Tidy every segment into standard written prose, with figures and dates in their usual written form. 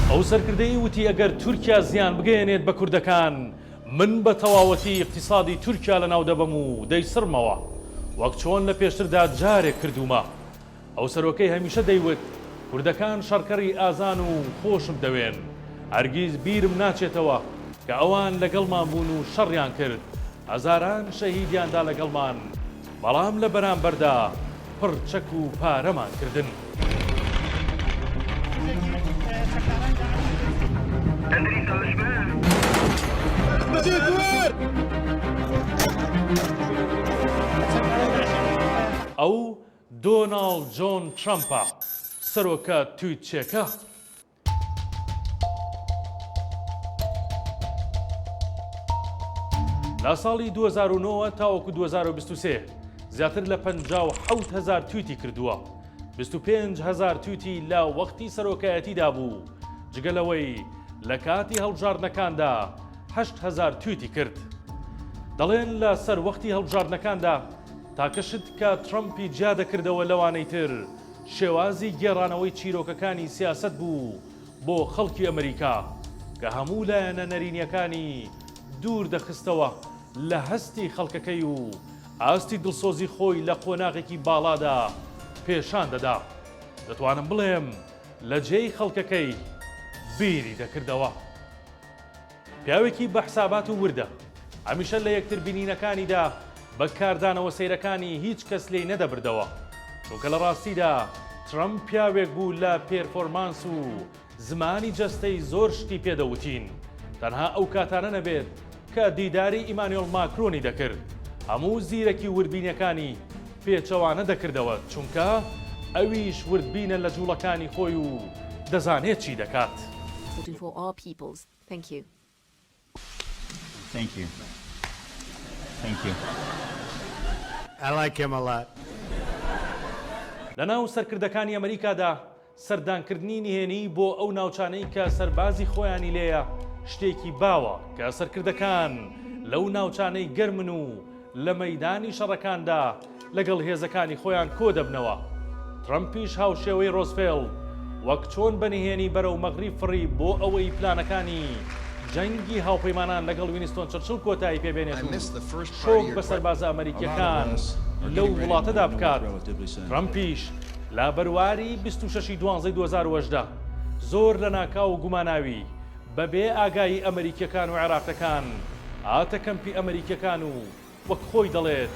ئەو سەرکردەی وتی ئەگەر تورکیا زیان بگەێنێت بە کوردەکان من بە تەواوەتی اقتصادی تورکیا لە ناو دەبەم و دەیسڕمەوە وەک چۆن لە پێشتردا جارێک کردومە. ئەو سەرۆکەی هەمیشە دەیوت کوردەکان شەڕکەری ئازان و خۆشم دەوێن، هەرگیز بیرم ناچێتەوە کە ئەوان لەگەڵمان بوون و شەڕیان کرد، هەزاران شەهیدیاندا لەگەڵمان، بەڵام لە بەرامبەردا پڕچەک و پارەمان کردن. ئەو دۆناڵد جۆن ترەمپە، سەرۆکە تویتچێکە. لە ساڵی 2009 تاوەکو 2023 زیاتر لە 57,000 تویتی کردووە، 25,000 تویتی لە وەختی سەرۆکایەتیدا بوو، جگەلەوەی لە کاتی هەڵبژاردنەکاندا 8,000 تویتی کرد. دەڵێن لە سەر وەختی هەڵبژاردنەکاندا تاکەشت کە ترەمپی جیا دەکردەوە لەوانەی تر شێوازی گێڕانەوەی چیرۆکەکانی سیاست بوو بۆ خەڵکی ئەمریکا کە هەموو لایەنە نەرینیەکانی دوور دەخستەوە لە هەستی خەڵکەکەی و ئاستی دڵسۆزی خۆی لە قۆناغێکی باڵادا پێشان دەدا. دەتوانم بڵێم لە جێی خەڵکەکەی بیری دەکردەوە. پیاوێکی بە حسابات و وردە، هەمیشە لە یەکتر بینینەکانیدا بە کاردانەوە سەیرەکانی هیچ کەس لێی نەدەبردەوە، چونکە لە ڕاستیدا ترەمپ پیاوێک بوو لە پێرفۆرمانس و زمانی جەستەی زۆر شتی پێدەوتین، تەنها ئەو کاتانە نەبێت کە دیداری ئیمانوێل ماکرۆنی دەکرد، هەموو زیرەکی وردبینەکانی پێچەوانە دەکردەوە، چونکە ئەویش وردبینە لە جوڵەکانی خۆی و دەزانێت چی دەکات. Thank you. Thank you. I like him a lot. لە ناو سەرکردەکانی ئەمریکادا سەردانکردنی نهێنی بۆ ئەو ناوچانەی کە سەربازی خۆیانی لێیە شتێکی باوە کە سەرکردەکان لەو ناوچانەی گەرمن و لە مەیدانی شەڕەکاندا لەگەڵ هێزەکانی خۆیان کۆ دەبنەوە. ترەمپیش هاوشێوەی ڕۆزڤێلت وەک چۆن بەنهێنی بەرەو مەغریب فڕی بۆ ئەوەی پلانەکانی جەنگی هاوپەیمانان لەگەڵ وینستۆن چەرچڵ کۆتایی پێبێنێت و شۆک بە سەربازە ئەمریکیەکان لەو وڵاتەدا بکات. ترەمپیش لە بەرواری 26/12/2018 زۆر لە ناکاو و گوماناوی بەبێ ئاگایی ئەمریکیەکان و عێراقیەکان هاتە کەمپی ئەمریکیەکان و وەک خۆی دەڵێت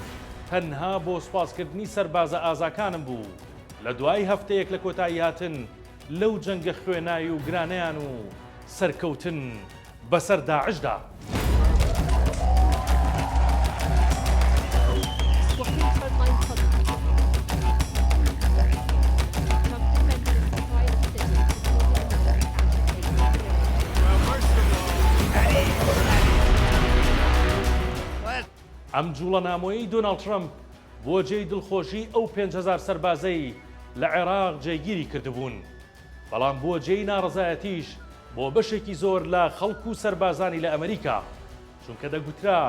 تەنها بۆ سوپاسکردنی سەربازە ئازاکانم بوو. لە دوای هەفتەیەک لە کۆتایی هاتن لەو جەنگە خوێنایی و گرانەیان و سەرکەوتن بەسەر داعشدا. ئەم جوڵەنامۆیی دۆناڵد ترەمپ بۆ جێی دڵخۆشی ئەو 5,000 سەربازەی لە عێراق جێگیری کردبوون، بەڵام بۆ جێی ناڕەزایەتیش بۆ بەشێکی زۆر لە خەڵک و سەربازانی لە ئەمریکا، چونکە دەگوترا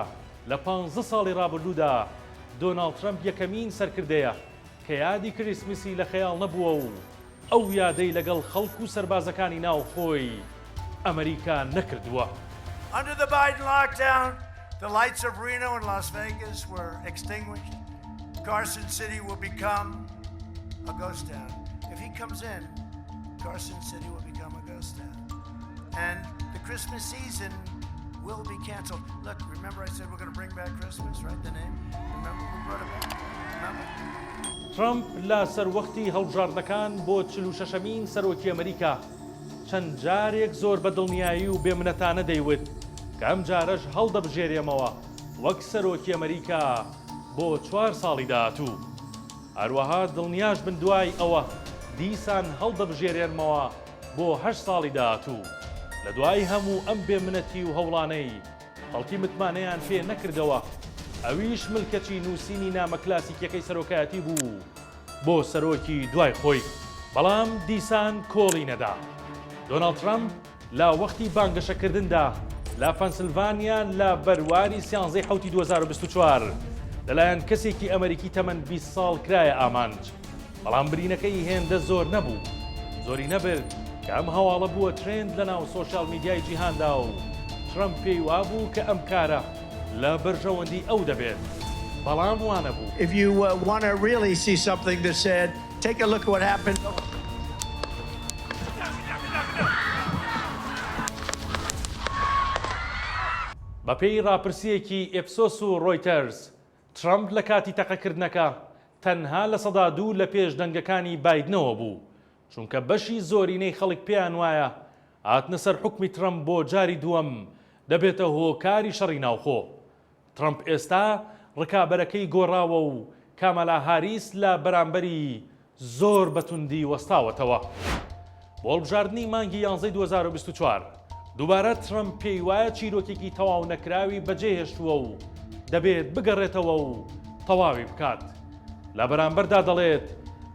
لە 15 ساڵی ڕابردوودا دۆناڵد ترەمپ یەکەمین سەرکردەیە کە یادی کریسمسی لە خەیاڵ نەبووە و ئەو یادەی لەگەڵ خەڵک و سەربازەکانی ناو خۆی ئەمریکا نەکردووە. Under the Biden lockdown, the lights of Reno and Las Vegas were extinguished. Carson City will become a ghost town. If he comes in, Carson City will become a ghost town. And the Christmas season will be canceled. Look, remember I said we're going to bring back Christmas, right? The name? Remember we brought it back? Remember? ترەمپ لە سەروەختی هەڵبژاردنەکان بۆ 46مین سەرۆکی ئەمریکا چەند جارێک زۆر بە دڵنیایی و بێمنەتانە دەیوت کە ئەم جارەش هەڵدەبژێرێمەوە وەک سەرۆکی ئەمریکا بۆ 4 ساڵی داهاتوو. هەروەها دڵنیاش بن دوای ئەوە دیسان هەڵدەبژێرێنمەوە بۆ 8 ساڵی داهاتوو. لە دوای هەموو ئەم بێمنەتی و هەوڵانەی خەڵکی متمانەیان پێ نەکردەوە، ئەویش ملکەچی نووسینی نامە کلاسیکیەکەی سەرۆکایەتی بوو بۆ سەرۆکی دوای خۆی، بەڵام دیسان کۆڵی نەدا. دۆناڵد ترەمپ لە وەختی بانگەشەکردندا لە پەنسیلڤانیا لە بەرواری 13/7/2024 لەلایەن کەسێکی ئەمریکی تەمەن 20 ساڵ کرایە ئامانج، بەڵام برینەکەی هێندە زۆر نەبوو، زۆری نەبرد کە ئەم هەواڵە بووە ترند لە ناو سۆشیال میدیای جیهاندا و ترەمپ پێی وابوو کە ئەم کارە لە بەرژەوەندی ئەو دەبێت بەڵام وانە بوو. If you want to really see something that's said, take a look at what happened. بە پێی ڕاپرسیەکی ئێپسۆس و ڕۆیتەرز، ترەمپ لە کاتی تەقەکردنەکە تەنها لە سەدا 2 لە پێش دەنگەکانی بایدنەوە بوو، چونکە بەشی زۆرینەی خەڵک پێیان وایە هاتنە سەر حکمی ترەمپ بۆ جاری دووەم دەبێتە هۆکاری شەڕی ناوخۆ. ترەمپ ئێستا ڕکابەرەکەی گۆڕاوە و کامەلا هاریس لە بەرامبەری زۆر بەتوندی وەستاوەتەوە. بۆ هەڵبژاردننی مانگی 11 2024 دووبارە ترەمپ پێی وایە چیرۆکێکی تەواو نەکراوی بەجێهێشتووە و دەبێت بگەڕێتەوە و تەواوی بکات. لە بەرامبەردا دەڵێت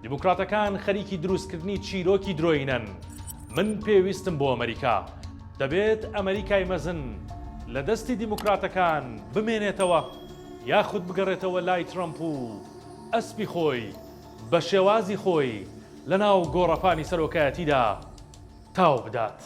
دیموکراتەکان خەریکی دروستکردنی چیرۆکی درۆینەن. من پێویستم بۆ ئەمریکا. دەبێت ئەمریکای مەزن لە دەستی دیموکراتەکان بمێنێتەوە یاخود بگەڕێتەوە لای ترەمپ و ئەسپی خۆی بە شێوازی خۆی لە ناو گۆڕەپانی سەرۆکایەتیدا تاو بدات.